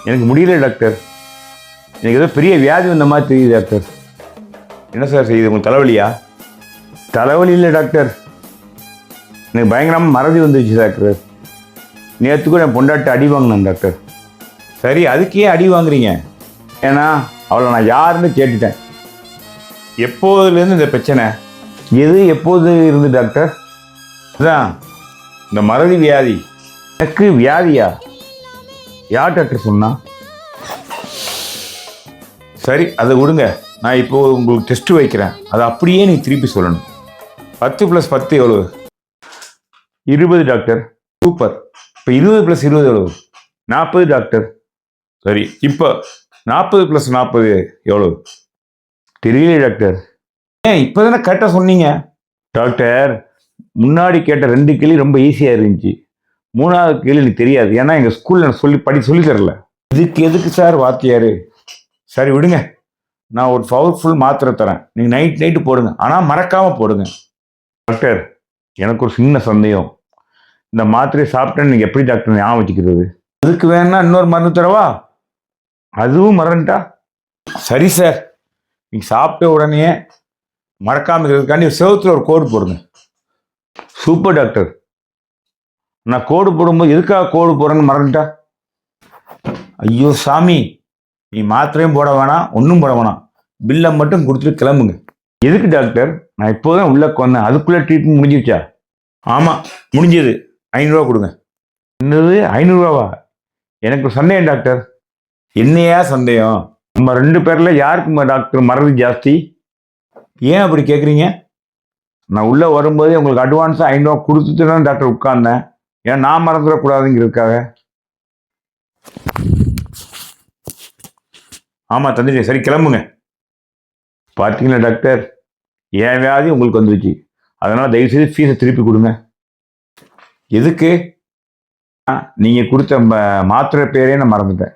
எனக்கு முடியல டாக்டர். எனக்கு ஏதோ பெரிய வியாதி வந்த மாதிரி தெரியுது டாக்டர். என்ன சார் செய்யுது? உங்களுக்கு தலைவலியா? தலைவலி இல்லை டாக்டர், எனக்கு பயங்கரமாக மறதி வந்துருச்சு டாக்டர். நேற்று கூட என் பொண்டாட்டி அடி வாங்கினேன் டாக்டர். சரி, அதுக்கு ஏன் அடி வாங்குறீங்க? ஏன்னா அவளை நான் யாருன்னு கேட்டுட்டேன். எப்போதுலேருந்து இந்த பிரச்சனை? எது எப்போது இருந்து டாக்டர்? அதான் இந்த மறதி வியாதி. எனக்கு வியாதியா? யார் டாக்டர் சொன்னா? சரி, அதை விடுங்க. நான் இப்போ உங்களுக்கு டெஸ்ட் வைக்கிறேன், அதை அப்படியே நீ திருப்பி சொல்லணும். 10 + 10 எவ்வளவு? 20 டாக்டர். சூப்பர். இப்போ 20 + 20 எவ்வளவு? 40 டாக்டர். சரி, இப்போ 40 + 40 எவ்வளவு? தெரியல டாக்டர். ஏன் இப்போ தானே கரெக்டாக சொன்னீங்க டாக்டர். முன்னாடி கேட்ட 2 கேள்வி ரொம்ப ஈஸியாக இருந்துச்சு. 3வது கேள்வி எனக்கு தெரியாது, ஏன்னா எங்கள் ஸ்கூலில் சொல்லி தரல. இதுக்கு எதுக்கு சார் வாத்தியார்? சரி விடுங்க, நான் ஒரு பவர்ஃபுல் மாத்திரை தரேன், நீங்கள் நைட்டு போடுங்க, ஆனால் மறக்காமல் போடுங்க. டாக்டர், எனக்கு ஒரு சின்ன சந்தேகம். இந்த மாத்திரையை சாப்பிட்டேன்னு நீங்கள் எப்படி டாக்டர் ஞாபகம் வச்சுக்கிறது? அதுக்கு வேணா இன்னொரு மருந்து தரவா? அதுவும் மறந்துட்டா? சரி சார், நீங்கள் சாப்பிட்ட உடனே மறக்காமல் இருக்கிறதுக்காண்டி செவத்தில் ஒரு கோடு போடுங்க. Super doctor. நான் கோடு போடும்போது எதுக்காக கோடு போடுறேன்னு மறந்துட்டா? ஐயோ சாமி, நீ மாத்திரையும் போட வேணாம், ஒன்றும் போட வேணாம், பில்லை மட்டும் கொடுத்துட்டு கிளம்புங்க. எதுக்கு டாக்டர்? நான் இப்போதான் உள்ள கொண்டேன், அதுக்குள்ளே ட்ரீட்மெண்ட் முடிஞ்சிருச்சா? ஆமாம் முடிஞ்சது. 500 ரூபா கொடுங்க. என்னது 500 ரூபாவா? எனக்கு சந்தேகம் டாக்டர். என்னையா சந்தேகம்? நம்ம 2 பேரில் யாருக்கு டாக்டர் மறதி ஜாஸ்தி? ஏன் அப்படி கேட்குறீங்க? நான் உள்ளே வரும்போதே உங்களுக்கு அட்வான்ஸாக 500 ரூபா கொடுத்துட்டு தான் டாக்டர் உட்கார்ந்தேன், ஏன்னா நான் மறந்துடக்கூடாதுங்கிறதுக்காக. ஆமாம் தந்துட்டேன். சரி கிளம்புங்க. பார்த்தீங்களா டாக்டர், என் வியாதி உங்களுக்கு வந்துருச்சு, அதனால் தயவுசெய்து ஃபீஸை திருப்பி கொடுங்க. எதுக்கு? நீங்கள் கொடுத்த மாத்திரை பேரே நான் மறந்துட்டேன்.